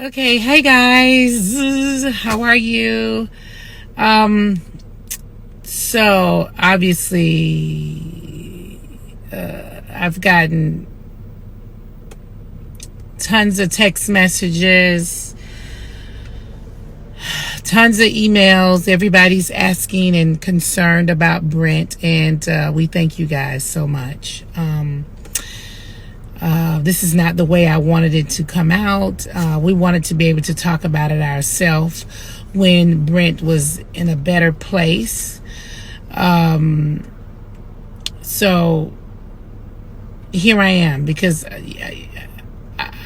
Okay, hey guys, how are you? So obviously, I've gotten tons of text messages, tons of emails. Everybody's asking and concerned about Brent, and we thank you guys so much. This is not the way I wanted it to come out. We wanted to be able to talk about it ourselves when Brent was in a better place. So here I am, because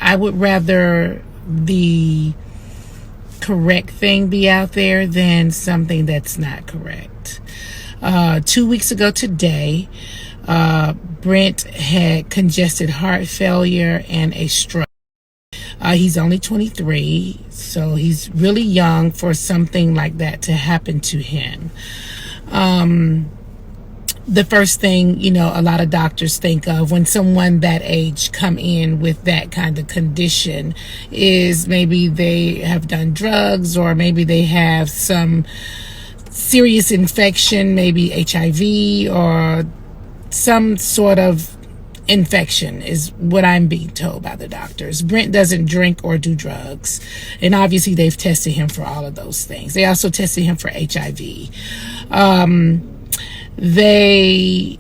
I would rather the correct thing be out there than something that's not correct. 2 weeks ago today, Brent had congested heart failure and a stroke. He's only 23, so he's really young for something like that to happen to him. The first thing, a lot of doctors think of when someone that age come in with that kind of condition is maybe they have done drugs, or maybe they have some serious infection, maybe HIV or some sort of infection, is what I'm being told by the doctors. Brent doesn't drink or do drugs, and obviously they've tested him for all of those things. They also tested him for HIV. They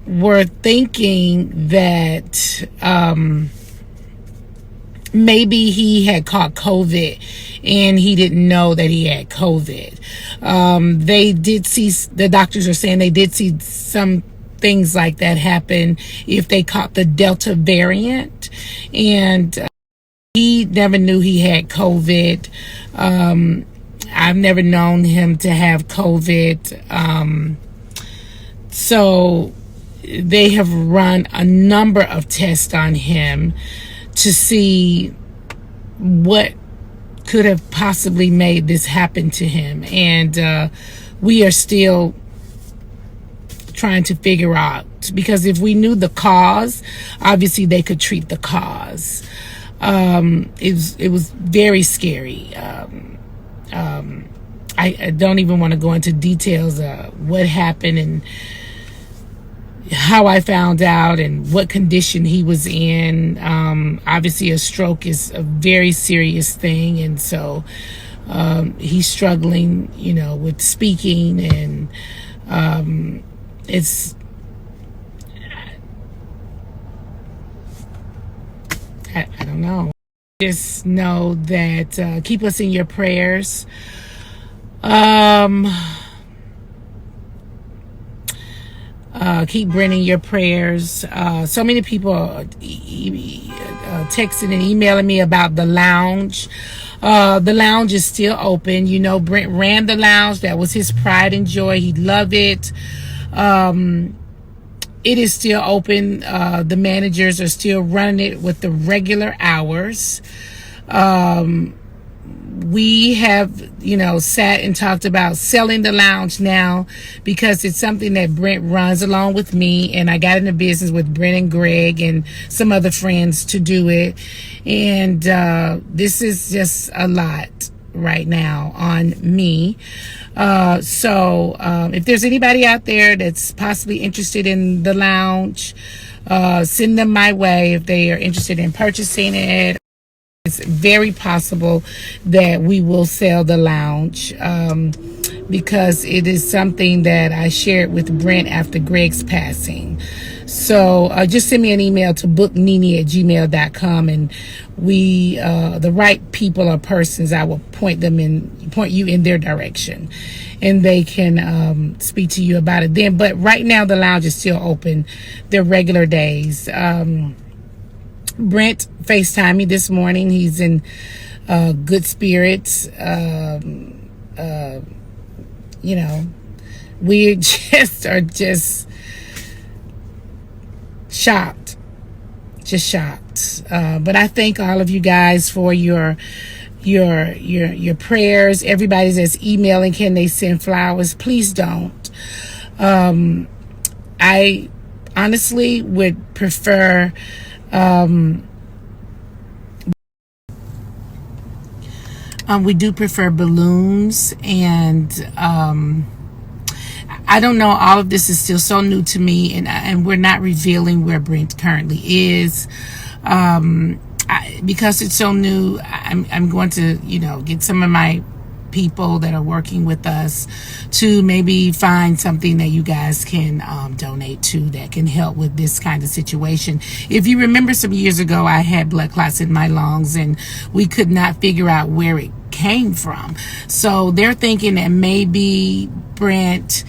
were thinking that maybe he had caught COVID and he didn't know that he had COVID. They did see, the doctors are saying they did see some things like that happen if they caught the Delta variant, and he never knew he had COVID. I've never known him to have COVID. So they have run a number of tests on him to see what could have possibly made this happen to him, and we are still trying to figure out, because if we knew the cause, obviously they could treat the cause. It was very scary. I don't even want to go into details of what happened and how I found out and what condition he was in. Obviously a stroke is a very serious thing, and so he's struggling, with speaking, and it's, I don't know. Just know that keep us in your prayers. Keep Brent in your prayers. So many people are texting and emailing me about the lounge. The lounge is still open. Brent ran the lounge. That was his pride and joy. He loved it. It is still open. The managers are still running it with the regular hours. We have, sat and talked about selling the lounge now, because it's something that Brent runs along with me, and I got into business with Brent and Greg and some other friends to do it. And this is just a lot right now on me. So if there's anybody out there that's possibly interested in the lounge, send them my way if they are interested in purchasing it. It's very possible that we will sell the lounge, because it is something that I shared with Brent after Greg's passing. So just send me an email to booknene@gmail.com, and we, the right people or persons, I will point you in their direction, and they can speak to you about it then. But right now the lounge is still open, their regular days. Brent FaceTimed me this morning. He's in good spirits. We are just shocked, but I thank all of you guys for your prayers. Everybody that's emailing, can they send flowers? Please don't. I honestly would prefer We do prefer balloons, and I don't know. All of this is still so new to me, and we're not revealing where Brent currently is. Because it's so new, I'm going to, get some of my people that are working with us to maybe find something that you guys can donate to that can help with this kind of situation. If you remember, some years ago, I had blood clots in my lungs, and we could not figure out where it came from. So they're thinking that maybe Brent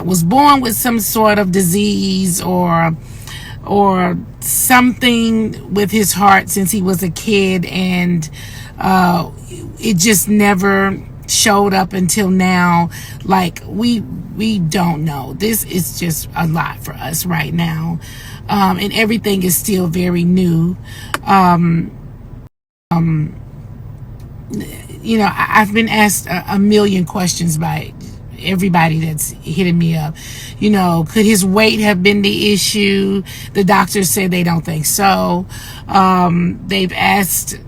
was born with some sort of disease or something with his heart since he was a kid, and it just never showed up until now. Like, we don't know. This is just a lot for us right now, and everything is still very new. I've been asked a million questions by everybody that's hitting me up. Could his weight have been the issue? The doctors say they don't think so. They've asked,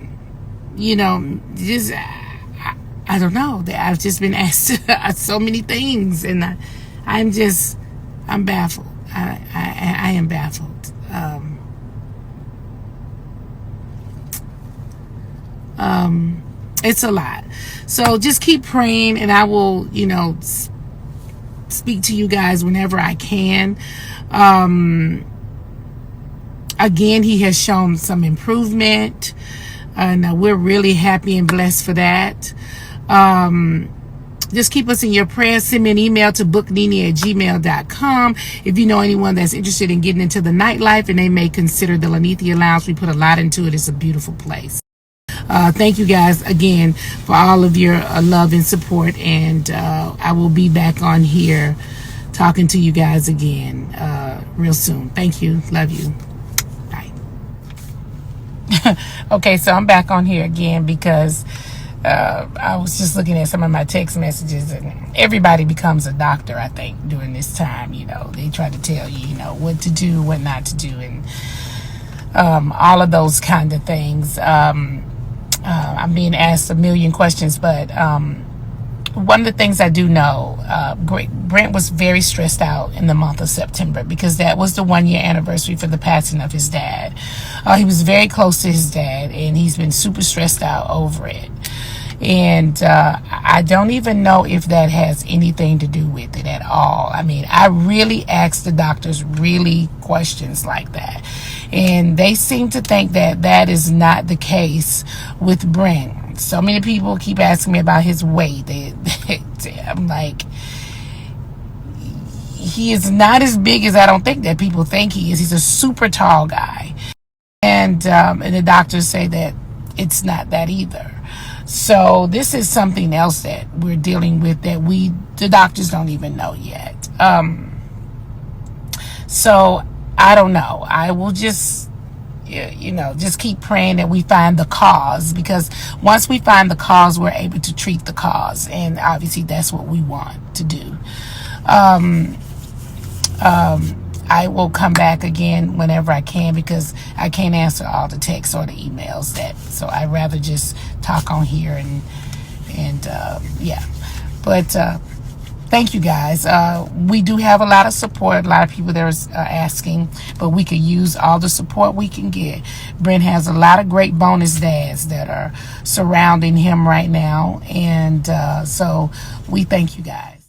just, I don't know. I've just been asked so many things, and I'm baffled. I am baffled. It's a lot. So just keep praying, and I will, speak to you guys whenever I can. Again, he has shown some improvement, and we're really happy and blessed for that. Just keep us in your prayers. Send me an email to booknene@gmail.com if you know anyone that's interested in getting into the nightlife and they may consider the Linnethia Lounge. We put a lot into it. It's a beautiful place. Thank you guys again for all of your love and support, and I will be back on here talking to you guys again real soon. Thank you. Love you. Bye. Okay, so I'm back on here again because I was just looking at some of my text messages, and everybody becomes a doctor, I think, during this time. They try to tell you, what to do, what not to do, and all of those kind of things. I'm being asked a million questions, but one of the things I do know, Brent was very stressed out in the month of September because that was the 1-year anniversary for the passing of his dad. He was very close to his dad, and he's been super stressed out over it. And I don't even know if that has anything to do with it at all. I mean, I really asked the doctors really questions like that, and they seem to think that that is not the case with Brent. So many people keep asking me about his weight. I'm like, he is not as big as I don't think that people think he is. He's a super tall guy, and the doctors say that it's not that either. So this is something else that we're dealing with that the doctors don't even know yet. So I don't know. I will just, just keep praying that we find the cause, because once we find the cause, we're able to treat the cause. And obviously that's what we want to do. I will come back again whenever I can, because I can't answer all the texts or the emails so I'd rather just talk on here and yeah. But thank you guys. We do have a lot of support, a lot of people that are asking, but we could use all the support we can get. Brent has a lot of great bonus dads that are surrounding him right now, and so we thank you guys.